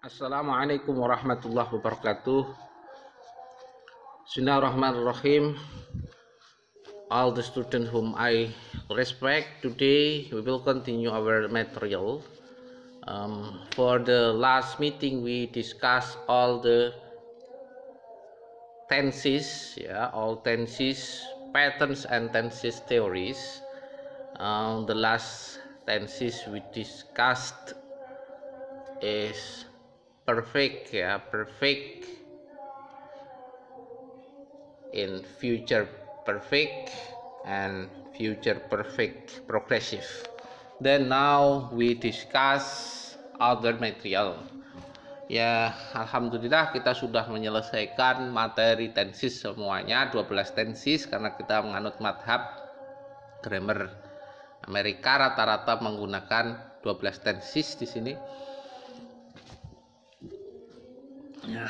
Assalamualaikum warahmatullahi wabarakatuh. Bismillahirrahmanirrahim. All the students whom I respect, today we will continue our material. For the last meeting we discussed all the tenses, all tenses, patterns and tenses theories. The last tenses we discussed is perfect, perfect in future perfect and future perfect progressive. Then now we discuss other material. Ya, alhamdulillah kita sudah menyelesaikan materi tensis semuanya, 12 tensis, karena kita menganut madhab grammar Amerika rata-rata menggunakan 12 tensis di sini. Ya.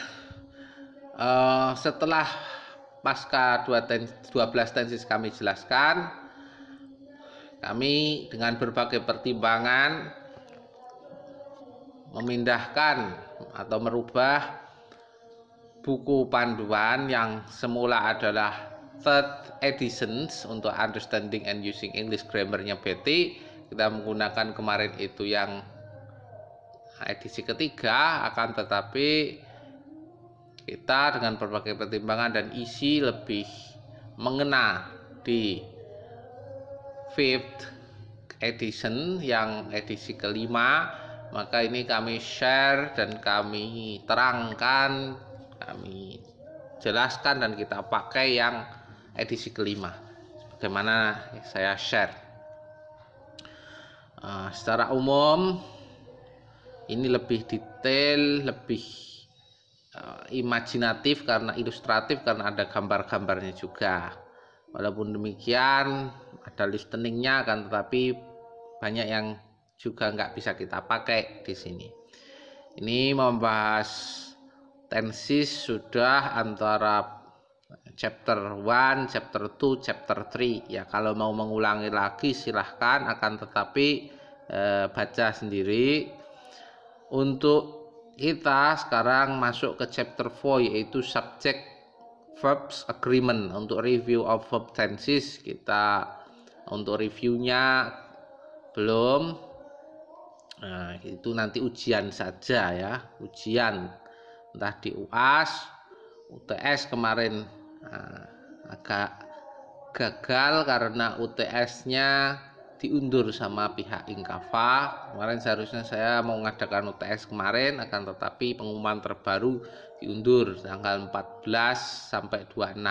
Setelah pasca 12 tensis kami jelaskan, kami dengan berbagai pertimbangan memindahkan atau merubah buku panduan yang semula adalah third editions untuk understanding and using English grammar-nya Betty. Kita menggunakan kemarin itu yang edisi ketiga, akan tetapi kita dengan berbagai pertimbangan dan isi lebih mengena di fifth edition yang edisi kelima, maka ini kami share dan kami terangkan, kami jelaskan dan kita pakai yang edisi kelima bagaimana saya share. Secara umum ini lebih detail, lebih imajinatif karena ilustratif, karena ada gambar-gambarnya juga. Walaupun demikian ada listeningnya, kan, tetapi banyak yang juga nggak bisa kita pakai di sini. Ini membahas tensis sudah antara chapter 1, chapter 2, chapter 3. Ya, kalau mau mengulangi lagi silahkan, akan tetapi baca sendiri. Untuk kita sekarang masuk ke chapter 4, yaitu subject verbs agreement. Untuk review of verb tenses, kita untuk reviewnya belum. Nah, itu nanti ujian saja ya, ujian entah di UAS, UTS kemarin agak gagal karena UTS-nya diundur sama pihak Inkava. Kemarin seharusnya saya mau mengadakan UTS kemarin, akan tetapi pengumuman terbaru diundur tanggal 14 sampai 26.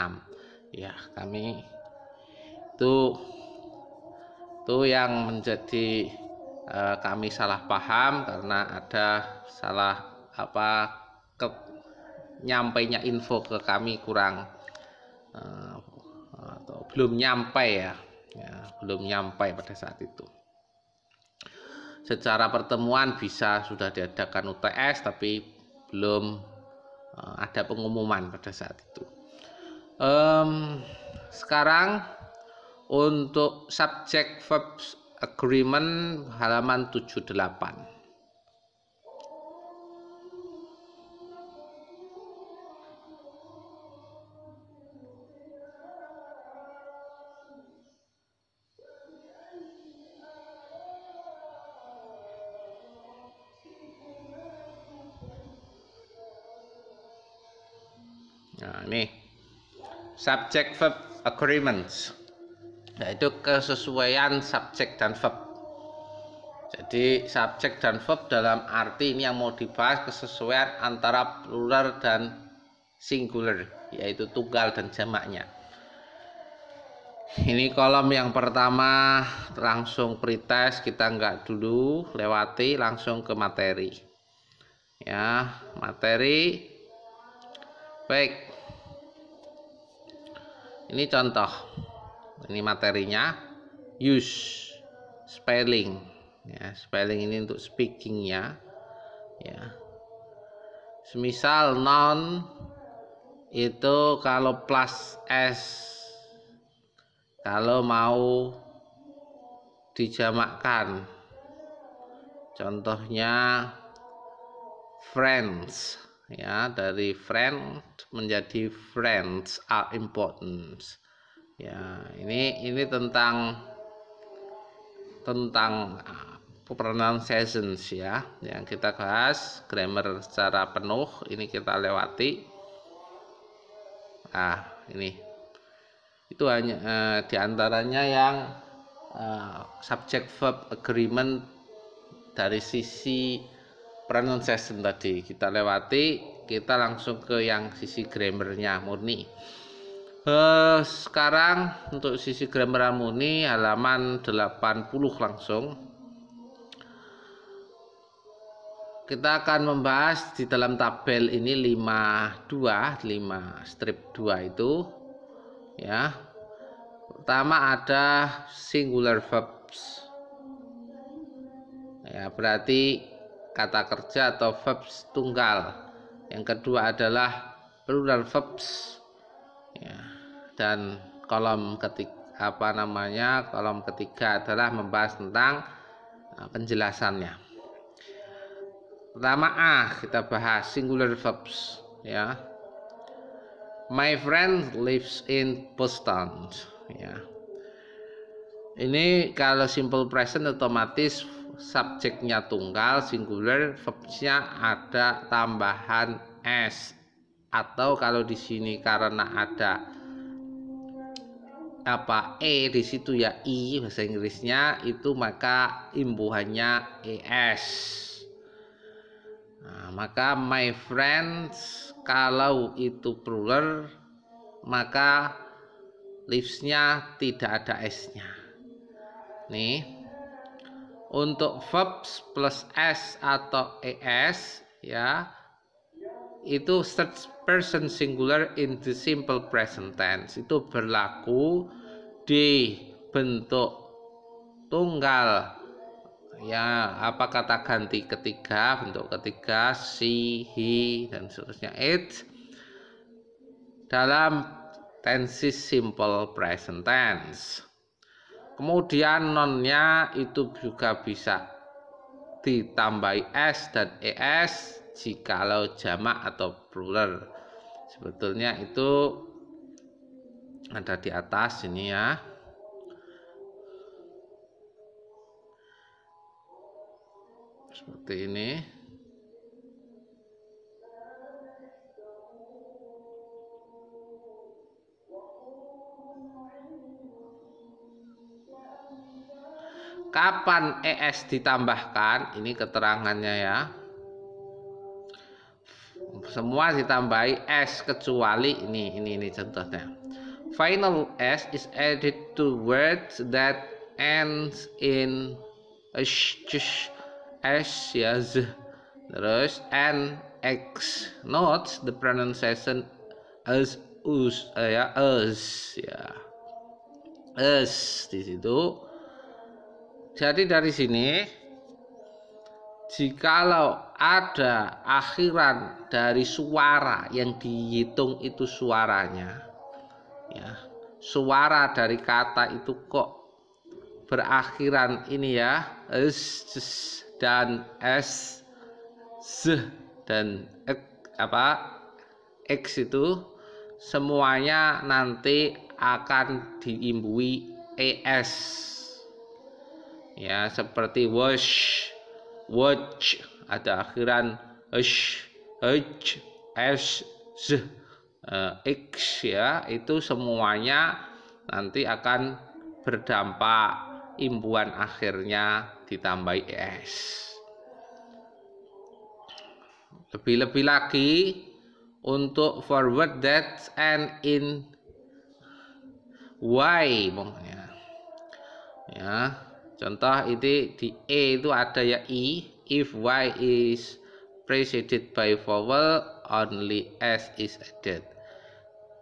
Ya, kami itu yang menjadi kami salah paham karena ada salah nyampainya info ke kami kurang atau belum nyampe ya, belum nyampe pada saat itu. Secara pertemuan bisa sudah diadakan UTS, tapi belum ada pengumuman pada saat itu. Sekarang untuk subject verbs agreement halaman 78. Nah, ini subject verb agreements, yaitu kesesuaian subjek dan verb. Jadi subjek dan verb dalam arti ini yang mau dibahas kesesuaian antara plural dan singular, yaitu tunggal dan jamaknya. Ini kolom yang pertama langsung pretest, kita nggak dulu lewati, langsung ke materi. Ya, materi. Baik. Ini contoh. Ini materinya. Use spelling. Ya, spelling ini untuk speakingnya. Ya. Semisal noun itu kalau plus s, kalau mau dijamakkan, contohnya friends, ya, dari friend menjadi friends are important. Ya, ini tentang pronunciations ya, yang kita bahas. Grammar secara penuh ini kita lewati. Nah, ini itu hanya diantaranya yang subject verb agreement dari sisi pronunciation tadi kita lewati. Kita langsung ke yang sisi grammarnya murni. Sekarang untuk sisi grammar murni halaman 80 langsung. Kita akan membahas di dalam tabel ini 5 strip 2 itu ya. Pertama ada singular verbs. Ya, berarti kata kerja atau verbs tunggal. Yang kedua adalah plural verbs. Ya, dan kolom ketiga kolom ketiga adalah membahas tentang penjelasannya. Pertama kita bahas singular verbs ya. My friend lives in Boston ya. Ini kalau simple present otomatis subjeknya tunggal, singular, verbsnya ada tambahan s, atau kalau di sini karena ada di situ ya i bahasa Inggrisnya itu, maka imbuhannya es. Nah, maka my friends kalau itu plural maka lives-nya tidak ada s-nya. Nih, untuk verbs plus s atau es ya, itu third person singular in the simple present tense itu berlaku di bentuk tunggal ya, kata ganti ketiga, bentuk ketiga, she, he, dan seterusnya, it, dalam tenses simple present tense. Kemudian nonnya itu juga bisa ditambahi s dan es jikalau jamak atau plural. Sebetulnya itu ada di atas ini ya. Seperti ini. Kapan es ditambahkan? Ini keterangannya ya. Semua ditambahi s kecuali ini contohnya. Final s is added to words that ends in s ya, z, terus n, x. Note the pronunciation as us ya, as ya, as di situ. Jadi dari sini, jikalau ada akhiran dari suara yang dihitung itu suaranya, ya, suara dari kata itu kok berakhiran ini ya, s dan s, z dan x itu semuanya nanti akan diimbui es. Ya, seperti wash, watch, ada akhiran s, z, x ya, itu semuanya nanti akan berdampak imbuhan akhirnya ditambahi s. Lebih-lebih lagi untuk forward that and in y ya. Contoh itu di E itu ada ya I, if Y is preceded by vowel only S is added.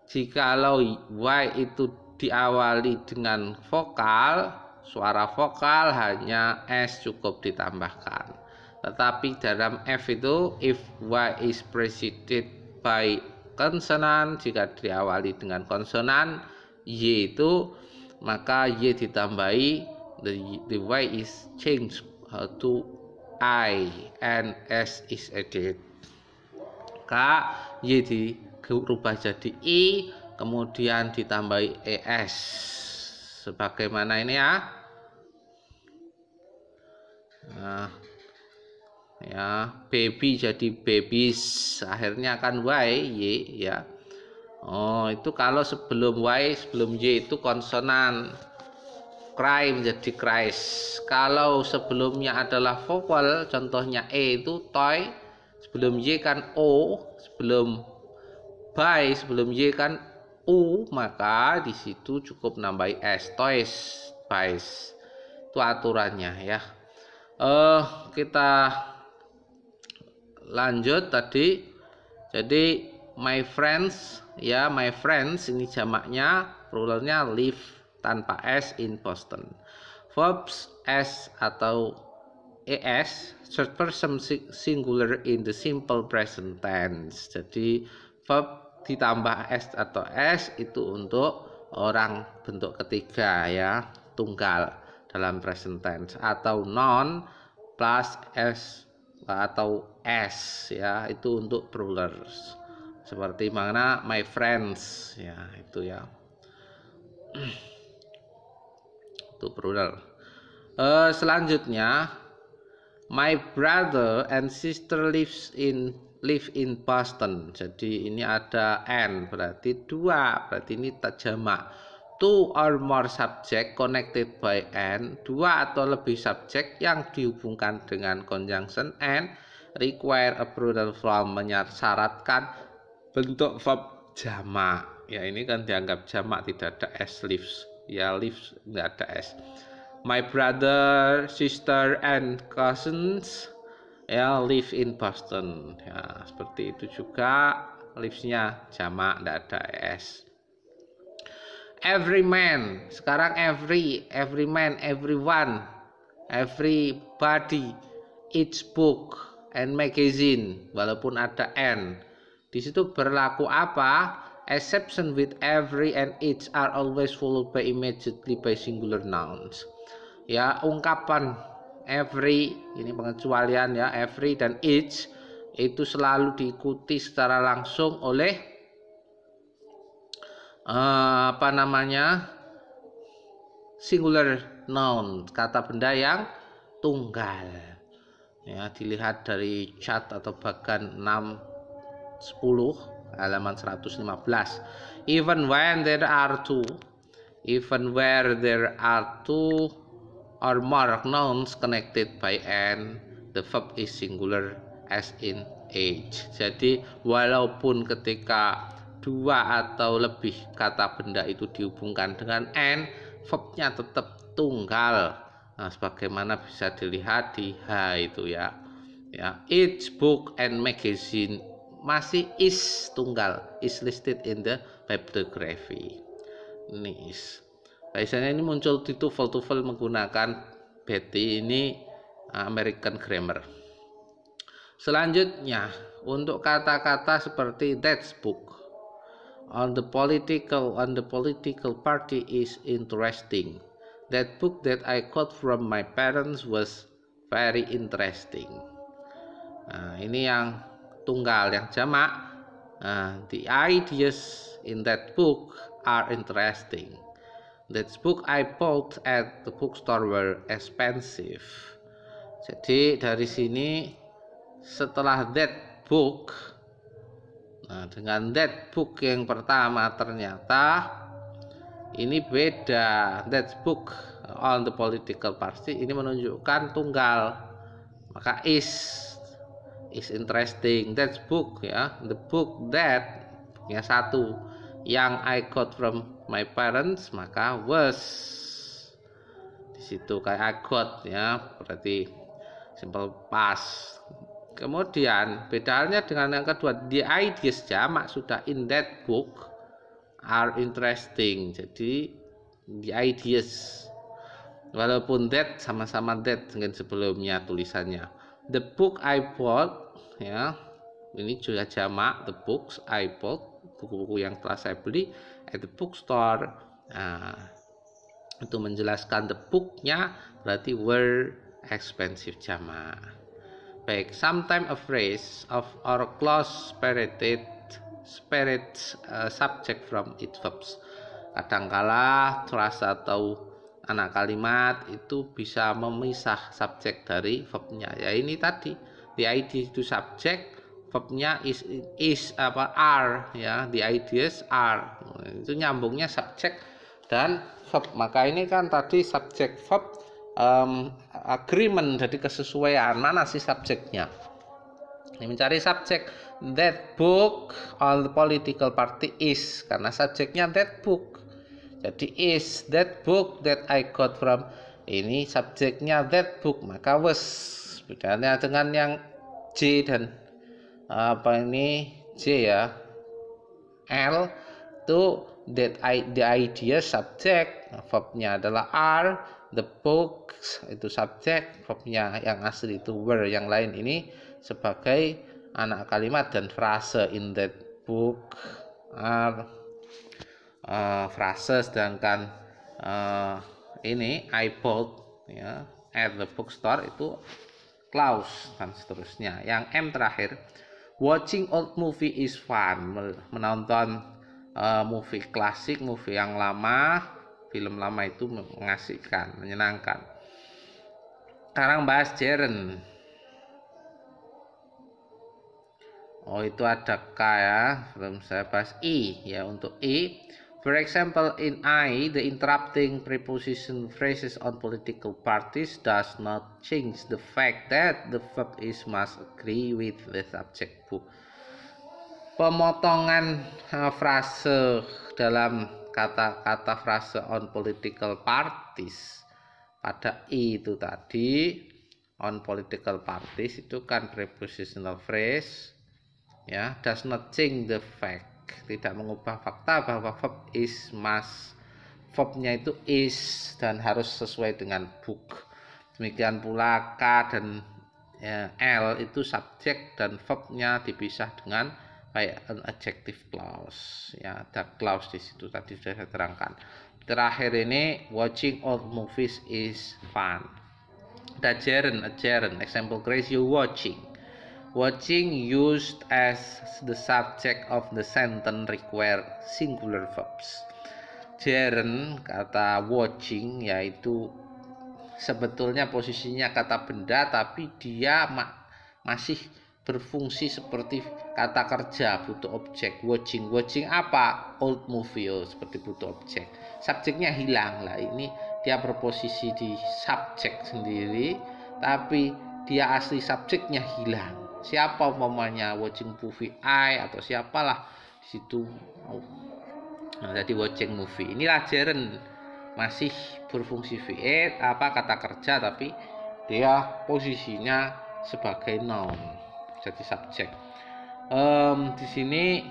Jikalau Y itu diawali dengan vokal, suara vokal, hanya S cukup ditambahkan. Tetapi dalam F itu if Y is preceded by consonant, jika diawali dengan konsonan Y itu, maka Y ditambahi, the Y is changed to I and S is added. maka Y dirubah jadi I, kemudian ditambahi ES. Sebagaimana ini ya. Nah, ya, baby jadi babies, akhirnya kan Y ya. Oh, itu kalau sebelum Y, sebelum Y itu konsonan. Cry menjadi cries. Kalau sebelumnya adalah vowel, contohnya E itu toy, sebelum Y kan O, sebelum by, sebelum Y kan U, maka di situ cukup nambahi S, toys, buys. Itu aturannya ya. Kita lanjut tadi. Jadi my friends ya, my friends ini jamaknya, pluralnya live tanpa S in Boston. Verbs S atau ES third person singular in the simple present tense. Jadi verb ditambah S atau S itu untuk orang bentuk ketiga ya, tunggal dalam present tense, atau noun plus S atau S ya, itu untuk plurals. Seperti mana my friends ya, itu ya. Itu plural. Selanjutnya my brother and sister live in Boston. Jadi ini ada N, berarti dua, berarti ini jamak. Two or more subject connected by N, dua atau lebih subjek yang dihubungkan dengan conjunction N, require a plural form, mensyaratkan bentuk verb jamak. Ya ini kan dianggap jamak, tidak ada S, lives. Ya lives nggak ada S. My brother, sister, and cousins ya live in Boston. Ya seperti itu juga, lives-nya jamak, nggak ada S. Every man, sekarang every man, everyone, everybody, each book and magazine, walaupun ada N. Di situ berlaku apa? Exception with every and each are always followed by immediately by singular nouns. Ya, ungkapan every, ini pengecualian ya, every dan each itu selalu diikuti secara langsung oleh singular noun, kata benda yang tunggal. Ya, dilihat dari chat atau bagan 6-10 halaman 115. Even when there are two, even where there are two or more nouns connected by N, the verb is singular as in age. Jadi walaupun ketika dua atau lebih kata benda itu dihubungkan dengan N, verbnya tetap tunggal. Nah, sebagaimana bisa dilihat di H itu ya. Ya, each book and magazine masih is tunggal, is listed in the bibliography. Ini is. Biasanya ini muncul di TOEFL menggunakan Betty, ini American Grammar. Selanjutnya untuk kata-kata seperti that's book, on the political party is interesting. That book that I got from my parents was very interesting. Nah, ini yang tunggal, yang jamak. The ideas in that book are interesting. That book I bought at the bookstore were expensive. Jadi dari sini setelah that book, nah dengan that book yang pertama ternyata ini beda. That book on the political party ini menunjukkan tunggal, maka is interesting. That book ya, the book that ya satu, yang I got from my parents, maka was di situ kayak I got ya, berarti simple past. Kemudian beda halnya dengan yang kedua, the ideas jamak sudah in that book are interesting. Jadi the ideas, walaupun that sama-sama that dengan sebelumnya tulisannya. The book I bought ya, ini juga jamak, the books I bought, buku-buku yang telah saya beli at the bookstore. Nah, itu menjelaskan the booknya berarti were expensive jamak. Baik, sometimes a phrase of or close spirit subject from its verbs. Kadangkala frasa atau anak kalimat itu bisa memisah subjek dari verbnya. Ya ini tadi, the idea itu subjek, verbnya is apa are, ya, the ideas are. Itu nyambungnya subjek dan verb. Maka ini kan tadi subjek verb agreement, jadi kesesuaian. Mana sih subjeknya? Ini mencari subjek. That book all the political party is, karena subjeknya that book. Jadi is that book that I got from, ini subjeknya that book, maka was. Bedanya dengan yang J dan apa ini J ya, L itu the idea subjek, verbnya adalah are, the books itu subjek, verbnya yang asli itu were, yang lain ini sebagai anak kalimat dan frase. In that book are frase, sedangkan ini I bought, ya, at the bookstore itu clause dan seterusnya. Yang M terakhir, watching old movie is fun, menonton movie klasik, movie yang lama, film lama itu mengasihkan, menyenangkan. Sekarang bahas gerund. Oh, itu ada K ya, belum saya bahas I ya. Untuk I, for example, in I, the interrupting preposition phrases on political parties does not change the fact that the verb is must agree with the subject book. Pemotongan frase dalam kata-kata frase on political parties pada I itu tadi, on political parties itu kan prepositional phrase, ya, does not change the fact, tidak mengubah fakta bahwa verb is must, verbnya itu is dan harus sesuai dengan book. Demikian pula K dan L itu subjek dan verbnya dipisah dengan kayak an adjective clause, ya, ada clause di situ tadi sudah saya terangkan. Terakhir ini watching old movies is fun. Ada gerund, example Grace, you watching. Watching used as the subject of the sentence require singular verbs. Gerund kata watching yaitu sebetulnya posisinya kata benda, tapi dia masih berfungsi seperti kata kerja, butuh objek. Watching apa? Old movie, seperti butuh objek. Subjeknya hilang lah, ini dia berposisi di subjek sendiri, tapi dia asli subjeknya hilang. Siapa umpamanya watching movie I atau siapalah di situ. Nah, jadi watching movie. Inilah gerund, masih berfungsi VE apa kata kerja, tapi dia posisinya sebagai noun, jadi subjek. Di sini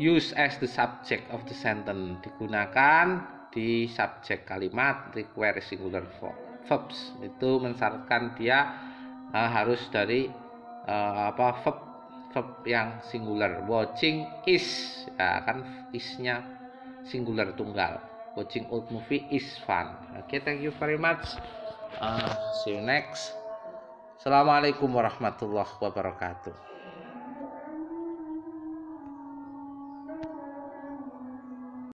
use as the subject of the sentence digunakan di subjek kalimat, require singular verbs, itu mensyaratkan dia harus dari verb yang singular. Watching is, ya kan, isnya singular tunggal. Watching old movie is fun. Okay, thank you very much. See you next. Assalamualaikum warahmatullahi wabarakatuh.